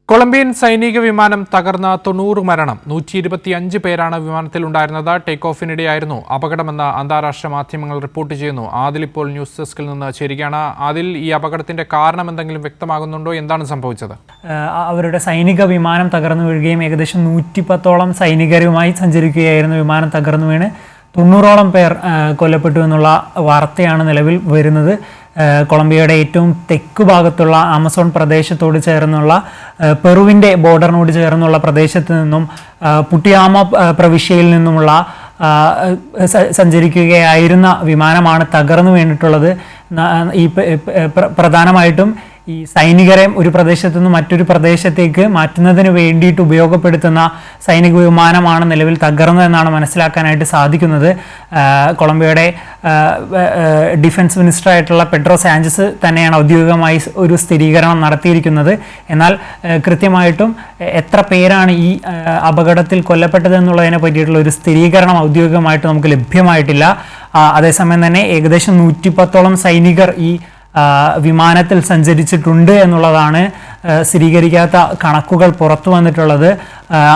Colombian സൈനിക വിമാനം തകർന്ന 90 മരണം. 125 പേരാണ് വിമാനത്തിലുണ്ടായിരുന്നത്. ടേക്ക് ഓഫിനിടെയായിരുന്നു അപകടമെന്ന് അന്താരാഷ്ട്ര മാധ്യമങ്ങൾ റിപ്പോർട്ട് ചെയ്യുന്നു. ആദിൽ ഇപ്പോൾ ന്യൂസ് ഡെസ്കിൽ നിന്ന് ചേരുകയാണ്. ആദിൽ, ഈ അപകടത്തിന്റെ കാരണം എന്തെങ്കിലും വ്യക്തമാകുന്നുണ്ടോ? എന്താണ് സംഭവിച്ചത്? അവരുടെ സൈനിക വിമാനം തകർന്നു വീഴുകയും ഏകദേശം 110ഓളം സൈനികരുമായി സഞ്ചരിക്കുകയായിരുന്നു വിമാനം തകർന്നു വീണ് 90ഓളം പേർ കൊല്ലപ്പെട്ടു എന്നുള്ള വാർത്തയാണ് നിലവിൽ വരുന്നത്. കൊളംബിയയുടെ ഏറ്റവും തെക്കു ഭാഗത്തുള്ള ആമസോൺ പ്രദേശത്തോട് ചേർന്നുള്ള പെറുവിൻ്റെ ബോർഡറിനോട് ചേർന്നുള്ള പ്രദേശത്ത് നിന്നും പുട്ടിയാമ പ്രവിശ്യയിൽ നിന്നുമുള്ള സഞ്ചരിക്കുകയായിരുന്ന വിമാനമാണ് തകർന്നു വീണിട്ടുള്ളത്. ഈ പ്രധാനമായിട്ടും ഈ സൈനികരെ ഒരു പ്രദേശത്തു നിന്ന് മറ്റൊരു പ്രദേശത്തേക്ക് മാറ്റുന്നതിന് വേണ്ടിയിട്ട് ഉപയോഗപ്പെടുത്തുന്ന സൈനിക വിമാനമാണ് നിലവിൽ തകർന്നതെന്നാണ് മനസ്സിലാക്കാനായിട്ട് സാധിക്കുന്നത്. കൊളംബിയയുടെ ഡിഫൻസ് മിനിസ്റ്ററായിട്ടുള്ള പെഡ്രോ സാഞ്ചസ് തന്നെയാണ് ഔദ്യോഗികമായി ഒരു സ്ഥിരീകരണം നടത്തിയിരിക്കുന്നത്. എന്നാൽ കൃത്യമായിട്ടും എത്ര പേരാണ് ഈ അപകടത്തിൽ കൊല്ലപ്പെട്ടതെന്നുള്ളതിനെ പറ്റിയിട്ടുള്ള ഒരു സ്ഥിരീകരണം ഔദ്യോഗികമായിട്ട് നമുക്ക് ലഭ്യമായിട്ടില്ല. അതേസമയം തന്നെ ഏകദേശം 110ഓളം സൈനികർ ഈ വിമാനത്തിൽ സഞ്ചരിച്ചിട്ടുണ്ട് എന്നുള്ളതാണ് സ്ഥിരീകരിക്കാത്ത കണക്കുകൾ പുറത്തു വന്നിട്ടുള്ളത്.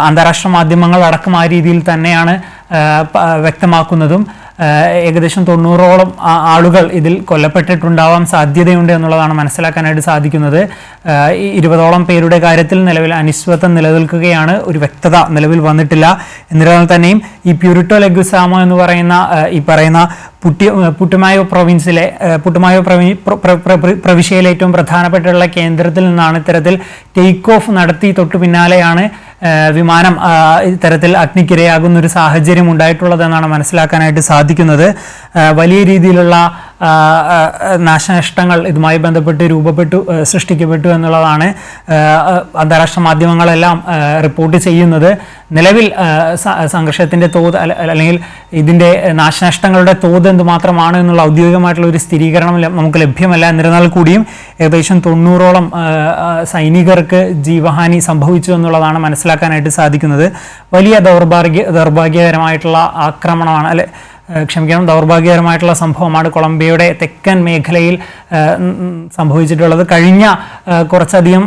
അന്താരാഷ്ട്ര മാധ്യമങ്ങൾ അടക്കം ആ രീതിയിൽ തന്നെയാണ് വ്യക്തമാക്കുന്നതും. ഏകദേശം 90ഓളം ആളുകൾ ഇതിൽ കൊല്ലപ്പെട്ടിട്ടുണ്ടാവാൻ സാധ്യതയുണ്ട് എന്നുള്ളതാണ് മനസ്സിലാക്കാനായിട്ട് സാധിക്കുന്നത്. 20ഓളം പേരുടെ കാര്യത്തിൽ നിലവിൽ അനിശ്ചിതത്വം നിലനിൽക്കുകയാണ്. ഒരു വ്യക്തത നിലവിൽ വന്നിട്ടില്ല. എന്നിരുന്നാൽ തന്നെയും ഈ പ്യൂരിറ്റോ ലെഗുസാമോ എന്ന് പറയുന്ന പുട്ടുമായോ പ്രൊവിൻസിലെ പ്രവിശ്യയിലെ ഏറ്റവും പ്രധാനപ്പെട്ടുള്ള കേന്ദ്രത്തിൽ നിന്നാണ് ഇത്തരത്തിൽ ടേക്ക് ഓഫ് നടത്തി തൊട്ടു പിന്നാലെയാണ് വിമാനം ഇത്തരത്തിൽ അഗ്നിക്കിരയാകുന്ന ഒരു സാഹചര്യം ഉണ്ടായിട്ടുള്ളതെന്നാണ് മനസ്സിലാക്കാനായിട്ട് സാധിക്കുന്നത്. വലിയ രീതിയിലുള്ള നാശനഷ്ടങ്ങൾ ഇതുമായി ബന്ധപ്പെട്ട് സൃഷ്ടിക്കപ്പെട്ടു എന്നുള്ളതാണ് അന്താരാഷ്ട്ര മാധ്യമങ്ങളെല്ലാം റിപ്പോർട്ട് ചെയ്യുന്നത്. നിലവിൽ സംഘർഷത്തിൻ്റെ തോത് അല്ലെങ്കിൽ ഇതിൻ്റെ നാശനഷ്ടങ്ങളുടെ തോത് എന്തുമാത്രമാണ് എന്നുള്ള ഔദ്യോഗികമായിട്ടുള്ള ഒരു സ്ഥിരീകരണം നമുക്ക് ലഭ്യമല്ല. എന്നിരുന്നാൽ കൂടിയും ഏകദേശം 90ഓളം സൈനികർക്ക് ജീവഹാനി സംഭവിച്ചു എന്നുള്ളതാണ് മനസ്സിലാക്കാനായിട്ട് സാധിക്കുന്നത്. വലിയ ദൗർഭാഗ്യകരമായിട്ടുള്ള ആക്രമണമാണ് ദൗർഭാഗ്യകരമായിട്ടുള്ള സംഭവമാണ് കൊളംബിയയുടെ തെക്കൻ മേഖലയിൽ സംഭവിച്ചിട്ടുള്ളത്. കഴിഞ്ഞ കുറച്ചധികം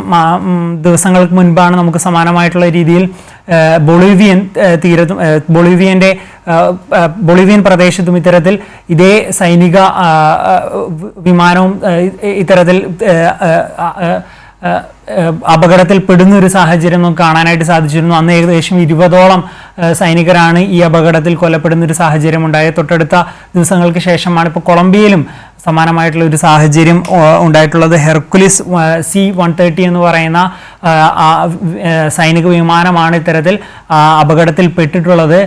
ദിവസങ്ങൾക്ക് മുൻപാണ് നമുക്ക് സമാനമായിട്ടുള്ള രീതിയിൽ ബൊളീവിയൻ പ്രദേശത്തും ഇത്തരത്തിൽ ഇതേ സൈനിക വിമാനവും ഇത്തരത്തിൽ അപകടത്തിൽ പെടുന്ന ഒരു സാഹചര്യം നമുക്ക് കാണാനായിട്ട് സാധിച്ചിരുന്നു. അന്ന് ഏകദേശം 20ഓളം സൈനികരാണ് ഈ അപകടത്തിൽ കൊല്ലപ്പെടുന്ന ഒരു സാഹചര്യം ഉണ്ടായത്. തൊട്ടടുത്ത ദിവസങ്ങൾക്ക് ശേഷമാണ് ഇപ്പോൾ കൊളംബിയയിലും സമാനമായിട്ടുള്ള ഒരു സാഹചര്യം ഉണ്ടായിട്ടുള്ളത്. ഹെർക്കുലിസ് C-130 എന്ന് പറയുന്ന സൈനിക വിമാനമാണ് ഇത്തരത്തിൽ അപകടത്തിൽ പെട്ടിട്ടുള്ളത്.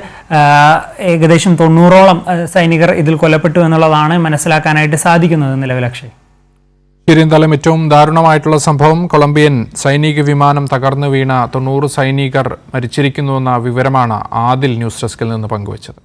ഏകദേശം 90ഓളം സൈനികർ ഇതിൽ കൊല്ലപ്പെട്ടു എന്നുള്ളതാണ് മനസ്സിലാക്കാനായിട്ട് സാധിക്കുന്നത് നിലവിലക്ഷയ്. എന്തായാലും ഏറ്റവും ദാരുണമായിട്ടുള്ള സംഭവം, കൊളംബിയൻ സൈനിക വിമാനം തകർന്നു വീണ 90 സൈനികർ മരിച്ചിരിക്കുന്നുവെന്ന വിവരമാണ് ആദിൽ ന്യൂസ് ഡെസ്കിൽ നിന്ന് പങ്കുവച്ചത്.